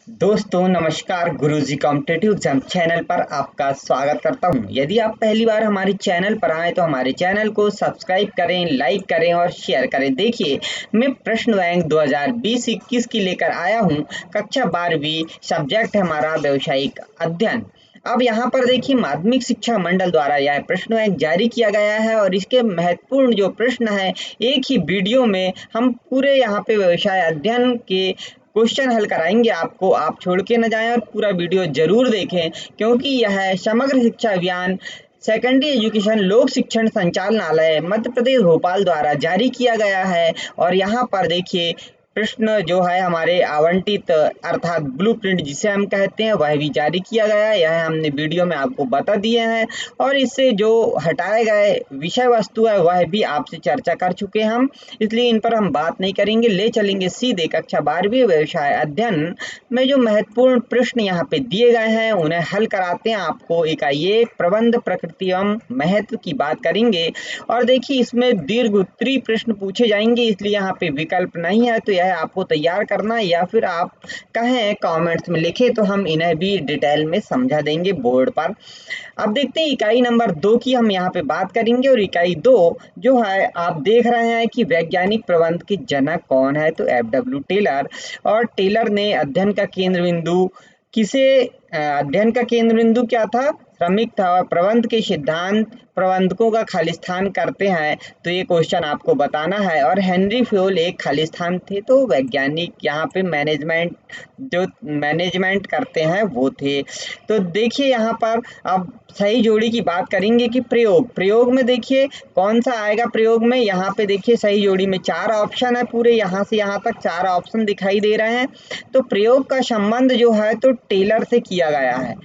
दोस्तों नमस्कार, गुरुजी competitive exam channel पर आपका स्वागत करता हूं। यदि आप पहली बार हमारे चैनल पर आए तो हमारे चैनल को सब्सक्राइब करें, लाइक करें और शेयर करें। देखिए, मैं प्रश्न बैंक 2020-21 की लेकर आया हूं। कक्षा 12वीं, सब्जेक्ट है हमारा व्यवसायिक अध्ययन। अब यहाँ पर देखिए, माध्यमिक शिक्षा मंडल द्वारा यह प्रश्न बैंक जारी किया गया है और इसके महत्वपूर्ण जो प्रश्न है, एक ही वीडियो में हम पूरे यहाँ पे व्यवसाय अध्ययन के क्वेश्चन हल कराएंगे आपको। आप छोड़ के न जाएं और पूरा वीडियो जरूर देखें, क्योंकि यह समग्र शिक्षा अभियान सेकेंडरी एजुकेशन लोक शिक्षण संचालनालय मध्य प्रदेश भोपाल द्वारा जारी किया गया है। और यहाँ पर देखिए, प्रश्न जो है हमारे आवंटित अर्थात ब्लूप्रिंट जिसे हम कहते हैं, वह भी जारी किया गया है। यह हमने वीडियो में आपको बता दिए हैं और इससे जो हटाए गए विषय वस्तु है वह भी आपसे चर्चा कर चुके हैं हम, इसलिए इन पर हम बात नहीं करेंगे। ले चलेंगे सीधे कक्षा 12वीं व्यवसाय अध्ययन में जो महत्वपूर्ण प्रश्न यहाँ पे दिए गए हैं उन्हें हल कराते हैं आपको। इकाई 1 प्रबंध प्रकृति एवं महत्व की बात करेंगे और देखिए, इसमें दीर्घ उत्तरीय प्रश्न पूछे जाएंगे, इसलिए यहाँ पे विकल्प नहीं है, तो यह आपको तैयार करना है या फिर आप कहें कमेंट्स में लिखे तो हम इन्हें भी डिटेल में समझा देंगे बोर्ड पर। अब देखते हैं इकाई नंबर 2 की हम यहाँ पे बात करेंगे और इकाई 2 जो है, आप देख रहे हैं कि वैज्ञानिक प्रबंध के जनक कौन है, तो एफ.डब्ल्यू. टेलर। और टेलर ने अध्ययन का केंद्र बिंदु किसे अध्ययन का केंद्र बिंदु क्या था? श्रमिक था। प्रबंध के सिद्धांत प्रबंधकों का खालिस्तान करते हैं, तो ये क्वेश्चन आपको बताना है। और हेनरी फ्योल एक खालिस्तान थे, तो वैज्ञानिक यहाँ पे मैनेजमेंट करते हैं वो थे। तो देखिए यहाँ पर अब सही जोड़ी की बात करेंगे कि प्रयोग में देखिए कौन सा आएगा। प्रयोग में यहाँ पे देखिए सही जोड़ी में 4 ऑप्शन है, पूरे यहाँ से यहाँ तक 4 ऑप्शन दिखाई दे रहे हैं। तो प्रयोग का संबंध जो है तो टेलर से किया गया है।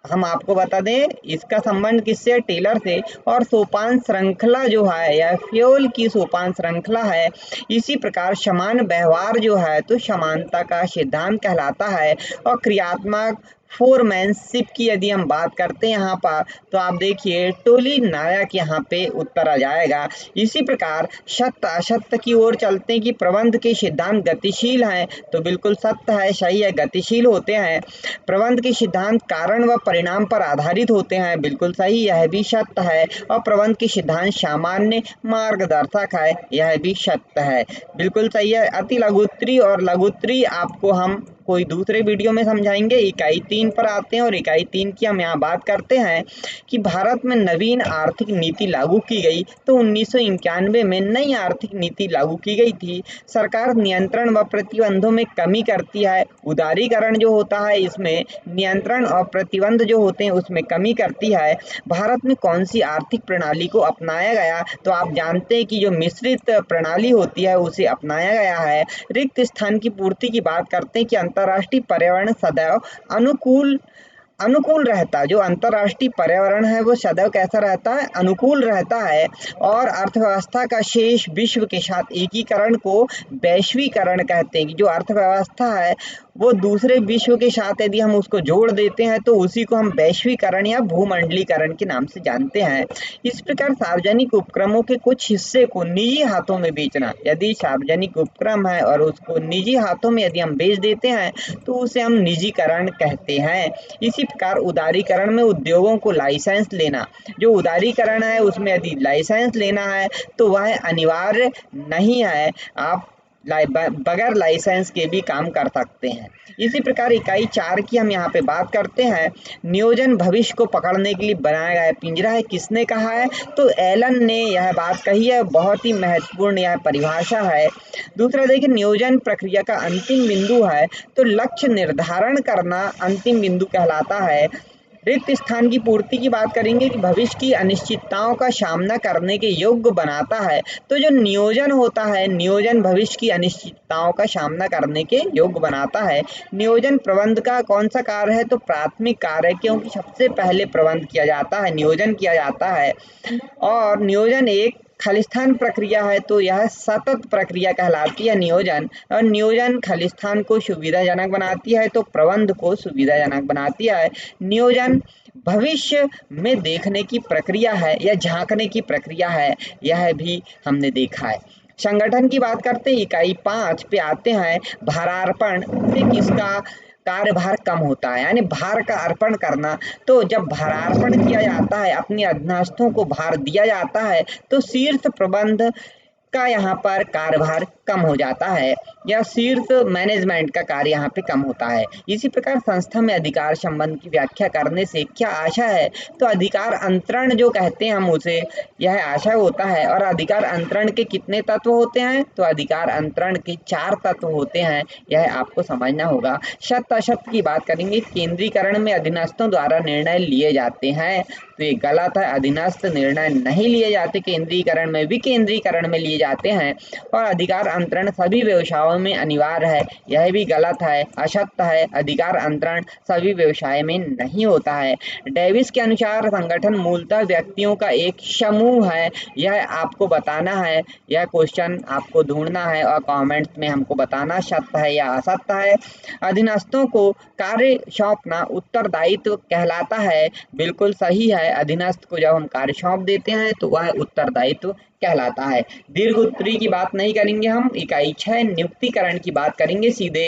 हम आपको बता दें इसका संबंध किससे है? टेलर से। और सोपान श्रृंखला जो है यह फ्योल की सोपान श्रृंखला है। इसी प्रकार समान व्यवहार जो है तो समानता का सिद्धांत कहलाता है। और क्रियात्मक फोरमैनशिप की यदि हम बात करते हैं यहाँ पर, तो आप देखिए टोली नायक यहाँ पे उत्तर आ जाएगा। इसी प्रकार सत्य असत्य की ओर चलते हैं कि प्रबंध के सिद्धांत गतिशील हैं, तो बिल्कुल सत्य है, सही है, गतिशील होते हैं। प्रबंध के सिद्धांत कारण व परिणाम पर आधारित होते हैं, बिल्कुल सही, यह भी सत्य है। और प्रबंध के सिद्धांत सामान्य मार्गदर्शक है, यह भी सत्य है, बिल्कुल सही है। अति लघुत्तरी और लघुत्तरी आपको हम कोई दूसरे वीडियो में समझाएंगे। इकाई 3 पर आते हैं और इकाई 3 की हम यहाँ बात करते हैं कि भारत में नवीन आर्थिक नीति लागू की गई, तो 1991 में नई आर्थिक नीति लागू की गई थी। सरकार नियंत्रण व प्रतिबंधों में कमी करती है। उदारीकरण जो होता है इसमें नियंत्रण और प्रतिबंध जो होते हैं उसमें कमी करती है। भारत में कौन सी आर्थिक प्रणाली को अपनाया गया, तो आप जानते हैं कि जो मिश्रित प्रणाली होती है उसे अपनाया गया है। रिक्त स्थान की पूर्ति की बात करते हैं कि अंतर्राष्ट्रीय पर्यावरण सदैव अनुकूल रहता है। जो अंतर्राष्ट्रीय पर्यावरण है वो सदैव कैसा रहता है? अनुकूल रहता है। और अर्थव्यवस्था का शेष विश्व के साथ एकीकरण को वैश्वीकरण कहते हैं कि जो अर्थव्यवस्था है वो दूसरे विश्व के साथ यदि हम उसको जोड़ देते हैं तो उसी को हम वैश्वीकरण या भूमंडलीकरण के नाम से जानते हैं। इस प्रकार सार्वजनिक उपक्रमों के कुछ हिस्से को निजी हाथों में बेचना, यदि सार्वजनिक उपक्रम है और उसको निजी हाथों में यदि हम बेच देते हैं तो उसे हम निजीकरण कहते हैं। इसी प्रकार उदारीकरण में उद्योगों को लाइसेंस लेना, जो उदारीकरण है उसमें यदि लाइसेंस लेना है तो वह अनिवार्य नहीं है, आप बगैर लाइसेंस के भी काम कर सकते हैं। इसी प्रकार इकाई 4 की हम यहाँ पे बात करते हैं। नियोजन भविष्य को पकड़ने के लिए बनाया गया पिंजरा है, किसने कहा है? तो एलन ने यह बात कही है, बहुत ही महत्वपूर्ण यह परिभाषा है। दूसरा देखिए, नियोजन प्रक्रिया का अंतिम बिंदु है, तो लक्ष्य निर्धारण करना अंतिम बिंदु कहलाता है। रिक्त स्थान की पूर्ति की बात करेंगे कि भविष्य की अनिश्चितताओं का सामना करने के योग्य बनाता है। तो जो नियोजन होता है, नियोजन भविष्य की अनिश्चितताओं का सामना करने के योग्य बनाता है। नियोजन प्रबंध का कौन सा कार्य है? तो प्राथमिक कार्य है, क्योंकि सबसे पहले प्रबंध किया जाता है, नियोजन किया जाता है। और नियोजन एक खालिस्तान प्रक्रिया है, तो यह सतत प्रक्रिया कहलाती है नियोजन। और नियोजन खालिस्तान को सुविधाजनक बनाती है, तो प्रबंध को सुविधाजनक बनाती है। नियोजन भविष्य में देखने की प्रक्रिया है या झांकने की प्रक्रिया है, यह भी हमने देखा है। संगठन की बात करते हैं, इकाई 5 पे आते हैं, भारार्पण से किसका कार्यभार कम होता है, यानी भार का अर्पण करना। तो जब भारार्पण किया जाता है, अपने अधीनस्थों को भार दिया जाता है, तो शीर्ष प्रबंध का यहाँ पर कार्यभार कम हो जाता है, या शीर्ष मैनेजमेंट का कार्य यहाँ पे कम होता है। इसी प्रकार संस्था में अधिकार संबंध की व्याख्या करने से क्या आशा है, तो अधिकार अंतरण जो कहते हैं हम उसे, यह आशय होता है। और अधिकार अंतरण के कितने तत्व होते हैं, तो अधिकार अंतरण के 4 तत्व होते हैं, यह आपको समझना होगा। शत अशत की बात करेंगे, केंद्रीकरण में अधीनस्थों द्वारा निर्णय लिए जाते हैं, तो ये गलत है। अधीनस्थ निर्णय नहीं लिए जाते केंद्रीकरण में, विकेंद्रीकरण में लिए जाते हैं। और अधिकार अंतरण सभी व्यवसायों में अनिवार्य है, यह भी गलत है, असत्य है। अधिकार अंतरण सभी व्यवसाय में नहीं होता है। डेविस के अनुसार संगठन मूलतः व्यक्तियों का एक समूह है, यह आपको बताना है, यह क्वेश्चन आपको ढूंढना है और कमेंट्स में हमको बताना सत्य है या असत्य है। अधीनस्थों को कार्य सौंपना उत्तरदायित्व कहलाता है, बिल्कुल सही है। अधीनस्थ को जब हम कार्य सौंप देते हैं तो वह उत्तरदायित्व कहलाता है। दीर्घ उत्तरी की बात नहीं करेंगे हम, इकाई 6 नियुक्तिकरण की बात करेंगे सीधे।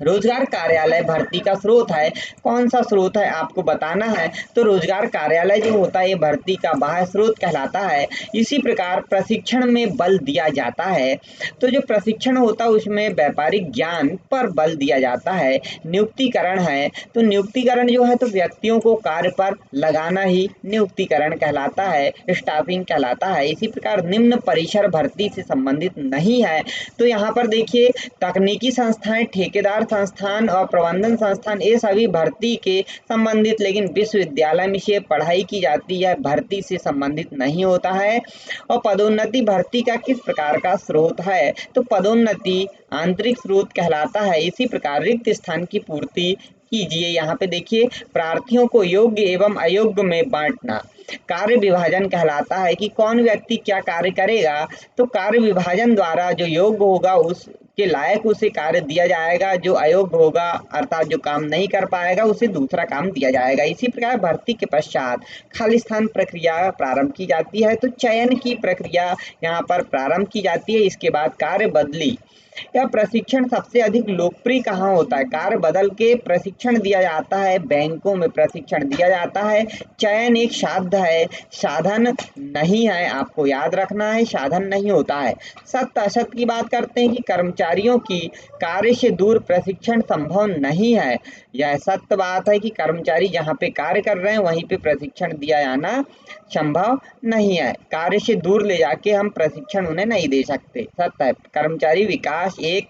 रोजगार कार्यालय भर्ती का स्रोत है, कौन सा स्रोत है आपको बताना है। तो रोजगार कार्यालय जो होता है ये भर्ती का बाह्य स्रोत कहलाता है। इसी प्रकार प्रशिक्षण में बल दिया जाता है, तो जो प्रशिक्षण होता है उसमें व्यापारिक ज्ञान पर बल दिया जाता है। नियुक्तिकरण है, तो नियुक्तिकरण जो है तो व्यक्तियों को कार्य पर लगाना ही नियुक्तिकरण कहलाता है, स्टाफिंग कहलाता है। इसी प्रकार निम्न परिसर भर्ती से संबंधित नहीं है, तो यहाँ पर देखिए तकनीकी संस्थाएं, ठेकेदार संस्थान और प्रबंधन संस्थान ये सभी भर्ती के संबंधित, लेकिन विश्वविद्यालय में से पढ़ाई की जाती है, भर्ती से संबंधित नहीं होता है। और पदोन्नति भर्ती का किस प्रकार का स्रोत है, तो पदोन्नति आंतरिक स्रोत कहलाता है। इसी प्रकार रिक्त स्थान की पूर्ति कीजिए। यहाँ पे देखिए प्रार्थियों को योग्य एवं अयोग्य में बांटना कार्य विभाजन कहलाता है, कि कौन व्यक्ति क्या कार्य करेगा। तो कार्य विभाजन द्वारा जो योग्य होगा उसके लायक उसे कार्य दिया जाएगा, जो अयोग्य होगा अर्थात जो काम नहीं कर पाएगा उसे दूसरा काम दिया जाएगा। इसी प्रकार भर्ती के पश्चात खालिस्तान प्रक्रिया प्रारंभ की जाती है, तो चयन की प्रक्रिया यहाँ पर प्रारंभ की जाती है। इसके बाद कार्य बदली यह प्रशिक्षण सबसे अधिक लोकप्रिय कहाँ होता है, कार्य बदल के प्रशिक्षण दिया जाता है, बैंकों में प्रशिक्षण दिया जाता है। चयन एक साध्य है, साधन नहीं है, आपको याद रखना है, साधन नहीं होता है। सत्य असत्य की बात करते हैं कि कर्मचारियों की कार्य से दूर प्रशिक्षण संभव नहीं है। यह सत्य बात है कि कर्मचारी जहाँ पे कार्य कर रहे हैं वहीं पे प्रशिक्षण दिया जाना संभव नहीं है, कार्य से दूर ले जाके हम प्रशिक्षण उन्हें नहीं दे सकते। सत्य है, कर्मचारी विकास एक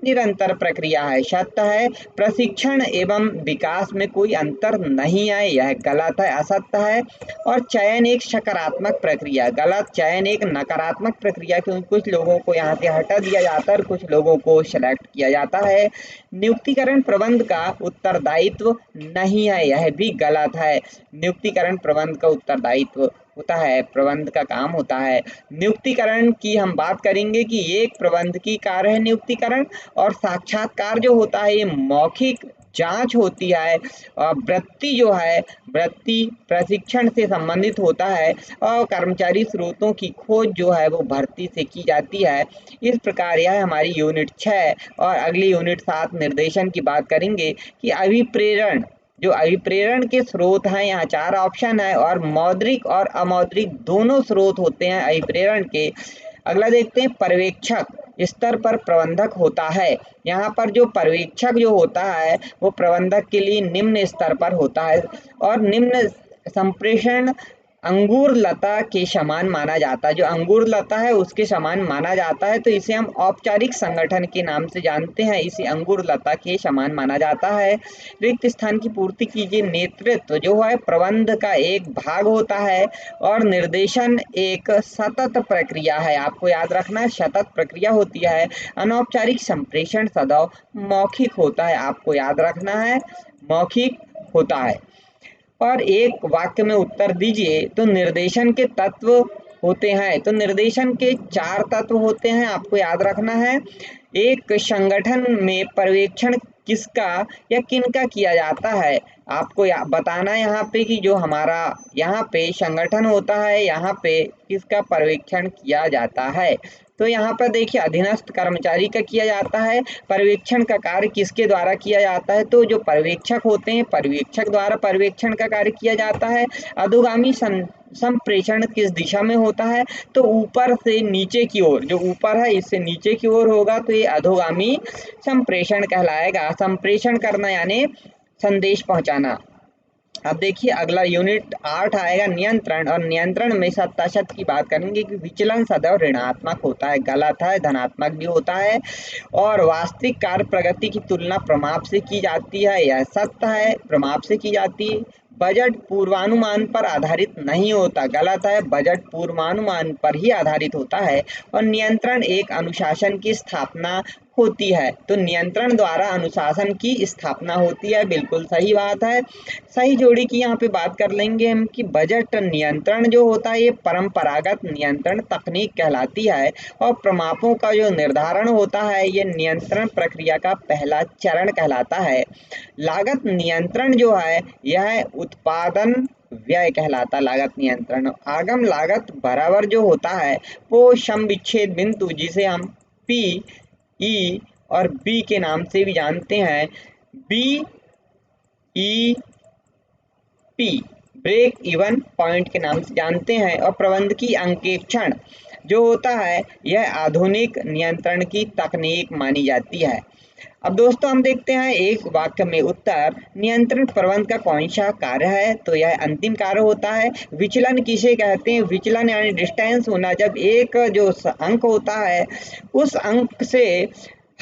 निरंतर प्रक्रिया है। सत्य है, प्रशिक्षण एवं विकास में कोई अंतर नहीं है, यह गलत है, असत्य है। और चयन एक सकारात्मक प्रक्रिया, गलत, चयन एक नकारात्मक प्रक्रिया, क्योंकि कुछ लोगों को यहाँ से हटा दिया जाता है और कुछ लोगों को सिलेक्ट किया जाता है। नियुक्तिकरण प्रबंध का उत्तरदायित्व नहीं है, यह भी गलत है। नियुक्तिकरण प्रबंध का उत्तरदायित्व होता है, प्रबंध का काम होता है। नियुक्तिकरण की हम बात करेंगे कि एक प्रबंध की कार्य है नियुक्तिकरण, और साक्षात्कार जो होता है ये मौखिक जांच होती है। और वृत्ति जो है, वृत्ति प्रशिक्षण से संबंधित होता है। और कर्मचारी स्रोतों की खोज जो है वो भर्ती से की जाती है। इस प्रकार यह हमारी यूनिट 6 और अगली यूनिट 7 निर्देशन की बात करेंगे कि अभिप्रेरण, जो अभिप्रेरण के स्रोत हैं, यहाँ 4 ऑप्शन है और मौद्रिक और अमौद्रिक दोनों स्रोत होते हैं अभिप्रेरण के। अगला देखते हैं, पर्यवेक्षक स्तर पर प्रबंधक होता है। यहाँ पर जो पर्यवेक्षक जो होता है वो प्रबंधक के लिए निम्न स्तर पर होता है, और निम्न संप्रेषण अंगूर लता के समान माना जाता है। जो अंगूर लता है उसके समान माना जाता है, तो इसे हम औपचारिक संगठन के नाम से जानते हैं, इसे अंगूर लता के समान माना जाता है। रिक्त स्थान की पूर्ति कीजिए। नेतृत्व जो है प्रबंध का एक भाग होता है, और निर्देशन एक सतत प्रक्रिया है, आपको याद रखना है, सतत प्रक्रिया होती है। अनौपचारिक संप्रेषण सदैव मौखिक होता है, आपको याद रखना है, मौखिक होता है। और एक वाक्य में उत्तर दीजिए। तो निर्देशन के तत्व होते हैं, तो निर्देशन के 4 तत्व होते हैं, आपको याद रखना है। एक संगठन में पर्यवेक्षण किसका या किनका किया जाता है, आपको बताना है यहाँ पे कि जो हमारा यहाँ पे संगठन होता है यहाँ पे किसका पर्यवेक्षण किया जाता है। तो यहाँ पर देखिए अधीनस्थ कर्मचारी का किया जाता है। पर्यवेक्षण का कार्य किसके द्वारा किया जाता है, तो जो पर्यवेक्षक होते हैं पर्यवेक्षक द्वारा पर्यवेक्षण का कार्य किया जाता है। अधोगामी संप्रेषण किस दिशा में होता है, तो ऊपर से नीचे की ओर, जो ऊपर है इससे नीचे की ओर होगा तो ये अधोगामी संप्रेषण कहलाएगा। संप्रेषण करना यानी संदेश पहुंचाना। अब देखिए अगला यूनिट 8 आएगा नियंत्रण, और नियंत्रण में सत्ताशत की बात करेंगे कि विचलन सदैव ऋणात्मक होता है, गलत है, धनात्मक भी होता है। और वास्तविक कार्य प्रगति की तुलना प्रमाप से की जाती है, यह सत्य है, प्रमाप से की जाती है। बजट पूर्वानुमान पर आधारित नहीं होता, गलत है, बजट पूर्वानुमान पर ही आधारित होता है। और नियंत्रण एक अनुशासन की स्थापना होती है, तो नियंत्रण द्वारा अनुशासन की स्थापना होती है, बिल्कुल सही बात है। सही जोड़ी की यहाँ पे बात कर लेंगे हम कि बजट नियंत्रण जो होता है ये परंपरागत नियंत्रण तकनीक कहलाती है, और प्रमापों का जो निर्धारण होता है ये नियंत्रण प्रक्रिया का पहला चरण कहलाता है। लागत नियंत्रण जो है यह उत्पादन व्यय कहलाता है, लागत नियंत्रण। आगम लागत बराबर जो होता है वो सम विच्छेद बिंदु, जिसे हम पी ई और बी के नाम से भी जानते हैं, B E P break even point के नाम से जानते हैं। और प्रबंधकीय अंकेक्षण जो होता है यह आधुनिक नियंत्रण की तकनीक मानी जाती है। अब दोस्तों हम देखते हैं एक वाक्य में उत्तर, नियंत्रण प्रबंध का कौन सा कार्य है, तो यह अंतिम कार्य होता है। विचलन किसे कहते हैं, विचलन यानी डिस्टेंस होना, जब एक जो अंक होता है उस अंक से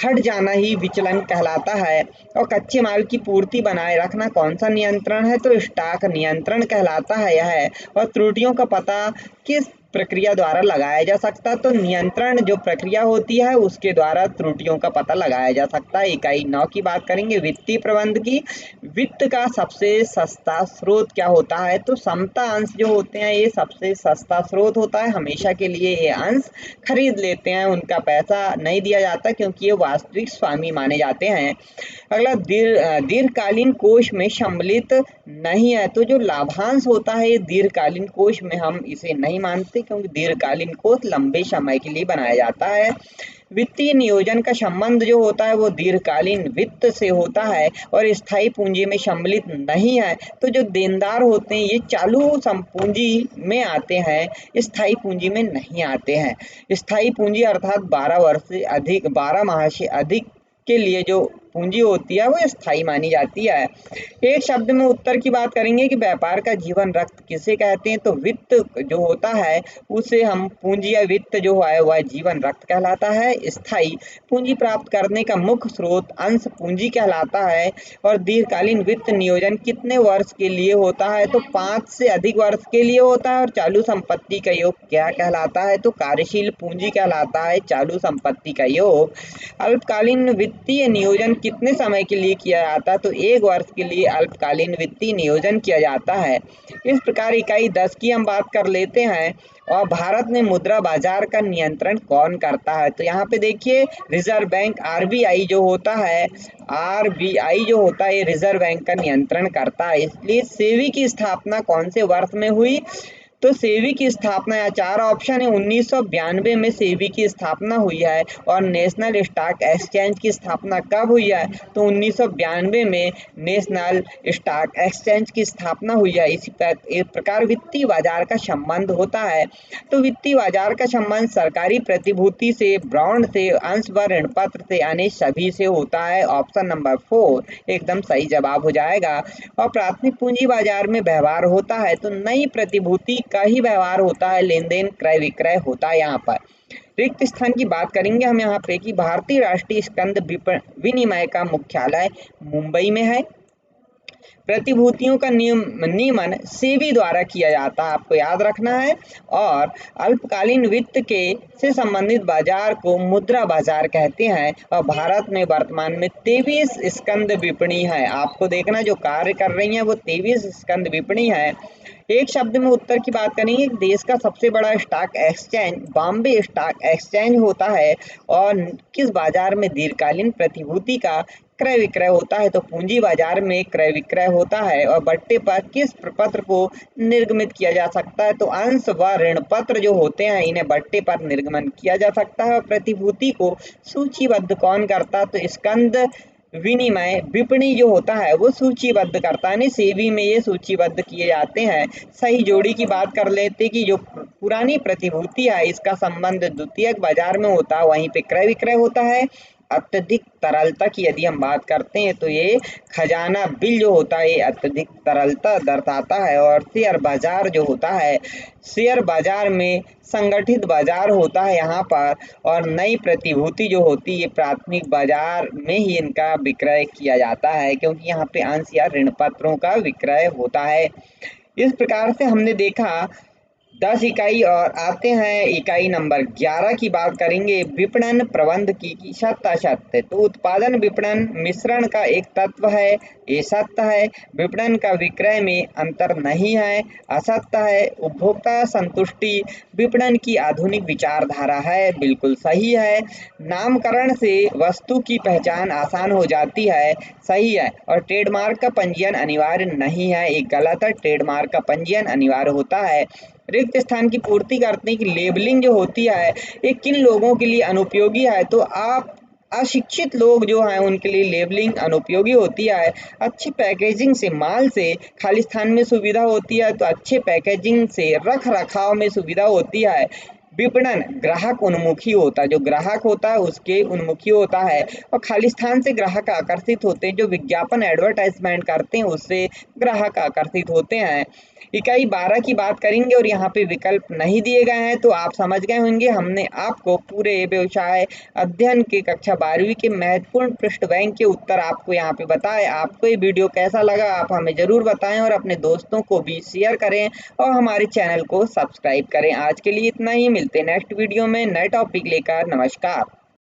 हट जाना ही विचलन कहलाता है। और कच्चे माल की पूर्ति बनाए रखना कौन सा नियंत्रण है, तो स्टॉक नियंत्रण कहलाता है यह। और त्रुटियों का पता किस प्रक्रिया द्वारा लगाया जा सकता है, तो नियंत्रण जो प्रक्रिया होती है उसके द्वारा त्रुटियों का पता लगाया जा सकता है। इकाई 9 की बात करेंगे वित्तीय प्रबंध की। वित्त का सबसे सस्ता स्रोत क्या होता है, तो समता अंश जो होते हैं ये सबसे सस्ता स्रोत होता है, हमेशा के लिए ये अंश खरीद लेते हैं, उनका पैसा नहीं दिया जाता क्योंकि ये वास्तविक स्वामी माने जाते हैं। अगला दीर्घकालीन कोष में सम्मिलित नहीं है, तो जो लाभांश होता है ये दीर्घकालीन कोष में हम इसे नहीं मानते क्योंकि दीर्घकालीन कोष लंबे समय के लिए बनाया जाता है। वित्तीय नियोजन का संबंध जो होता है वो दीर्घकालीन वित्त से होता है और स्थायी पूंजी में सम्मिलित नहीं है, तो जो देनदार होते हैं ये चालू पूंजी में आते हैं, स्थायी पूंजी में नहीं आते हैं। स्थायी पूंजी अर्थात 12 वर्ष से अधिक, 12 माह से अधिक के लिए जो पूंजी होती है वो स्थायी मानी जाती है। एक शब्द में उत्तर की बात करेंगे कि व्यापार का जीवन रक्त किसे कहते हैं, तो वित्त जो होता है उसे हम पूंजी या वित्त जो है वह जीवन रक्त कहलाता है। स्थायी पूंजी प्राप्त करने का मुख्य स्रोत अंश पूंजी कहलाता है। और दीर्घकालीन वित्त नियोजन कितने वर्ष के लिए होता है, तो 5 से अधिक वर्ष के लिए होता है। और चालू संपत्ति का योग क्या कहलाता है, तो कार्यशील पूंजी कहलाता है चालू संपत्ति का योग। अल्पकालीन वित्तीय नियोजन कितने समय के लिए किया जाता है, तो 1 वर्ष के लिए अल्पकालीन वित्तीय नियोजन किया जाता है। इस प्रकार इकाई 10 की हम बात कर लेते हैं। और भारत में मुद्रा बाजार का नियंत्रण कौन करता है, तो यहाँ पे देखिए रिजर्व बैंक आरबीआई जो होता है, आरबीआई जो होता है रिजर्व बैंक का नियंत्रण करता है। इसलिए सेबी की स्थापना कौन से वर्ष में हुई, तो सेबी की स्थापना, या 4 ऑप्शन है, 1992 में सेबी की स्थापना हुई है। और नेशनल स्टॉक एक्सचेंज की स्थापना कब हुई है, तो 1992 में नेशनल स्टॉक एक्सचेंज की स्थापना हुई है। इसी प्रकार वित्तीय बाजार का संबंध होता है, तो वित्तीय बाजार का संबंध सरकारी प्रतिभूति से, बॉन्ड से, अंश व ऋण पत्र से, यानी सभी से होता है। ऑप्शन नंबर 4 एकदम सही जवाब हो जाएगा। और प्राथमिक पूंजी बाजार में व्यवहार होता है, तो नई प्रतिभूति का ही व्यवहार होता है, लेन देन क्रय विक्रय होता है। यहाँ पर रिक्त स्थान की बात करेंगे हम यहाँ पे कि भारतीय राष्ट्रीय स्कंद विनिमय का मुख्यालय मुंबई में है। प्रतिभूतियों का नियमन सेबी द्वारा किया जाता है, आपको याद रखना है। और अल्पकालीन वित्त के से संबंधित बाजार को मुद्रा बाजार कहते हैं। और भारत में वर्तमान में 23 स्कंद विपणी है, आपको देखना जो कार्य कर रही है वो 23 स्कंद विपणी है। एक शब्द में उत्तर की बात करेंगे, देश का सबसे बड़ा stock exchange Bombay stock exchange होता है। और किस बाजार में दीर्घकालीन प्रतिभूति का क्रय विक्रय होता है, तो पूंजी बाजार में क्रय विक्रय होता है। और बट्टे पर किस प्रपत्र को निर्गमित किया जा सकता है, तो अंश व ऋण पत्र जो होते हैं इन्हें बट्टे पर निर्गमन किया जा सकता है। और प्रतिभूति को सूचीबद्ध कौन करता है, तो स्कंद विनिमय विपणी जो होता है वो सूचीबद्ध करता है, सेबी में ये सूचीबद्ध किए जाते हैं। सही जोड़ी की बात कर लेते कि जो पुरानी प्रतिभूति है इसका संबंध द्वितीयक बाजार में होता है, वहीं पे क्रय विक्रय होता है। अत्यधिक तरलता की यदि हम बात करते हैं तो ये खजाना बिल जो होता है ये अत्यधिक तरलता दर्शाता है। और शेयर बाजार जो होता है, शेयर बाजार में संगठित बाजार होता है यहाँ पर। और नई प्रतिभूति जो होती है प्राथमिक बाजार में ही इनका विक्रय किया जाता है, क्योंकि यहाँ पे अंश या ऋण पत्रों का विक्रय होता है। इस प्रकार से हमने देखा 10 इकाई। और आते हैं इकाई नंबर 11 की बात करेंगे, विपणन प्रबंध की सत्य असत्य। तो उत्पादन विपणन मिश्रण का एक तत्व है, ये सत्य है। विपणन का विक्रय में अंतर नहीं है, असत्य है। उपभोक्ता संतुष्टि विपणन की आधुनिक विचारधारा है, बिल्कुल सही है। नामकरण से वस्तु की पहचान आसान हो जाती है, सही है। और ट्रेडमार्क का पंजीयन अनिवार्य नहीं है, एक गलत है। ट्रेडमार्क का पंजीयन अनिवार्य होता है। रिक्त स्थान की पूर्ति करते हैं कि लेबलिंग जो होती है ये किन लोगों के लिए अनुपयोगी है, तो आप अशिक्षित लोग जो हैं उनके लिए लेबलिंग अनुपयोगी होती है। अच्छी पैकेजिंग से माल से खाली स्थान में सुविधा होती है, तो अच्छे पैकेजिंग से रख रखाव में सुविधा होती है। विपणन ग्राहक उन्मुखी होता है, जो ग्राहक होता है उसके उन्मुखी होता है। और खाली स्थान से ग्राहक आकर्षित होते हैं, जो विज्ञापन एडवर्टाइजमेंट करते हैं उससे ग्राहक आकर्षित होते हैं। इकाई 12 की बात करेंगे और यहाँ पे विकल्प नहीं दिए गए हैं, तो आप समझ गए होंगे हमने आपको पूरे व्यवसाय अध्ययन के कक्षा 12वीं के महत्वपूर्ण पृष्ठ बैंक के उत्तर आपको यहाँ पे बताए। आपको ये वीडियो कैसा लगा आप हमें ज़रूर बताएं और अपने दोस्तों को भी शेयर करें और हमारे चैनल को सब्सक्राइब करें। आज के लिए इतना ही, मिलते हैं नेक्स्ट वीडियो में नए टॉपिक लेकर। नमस्कार।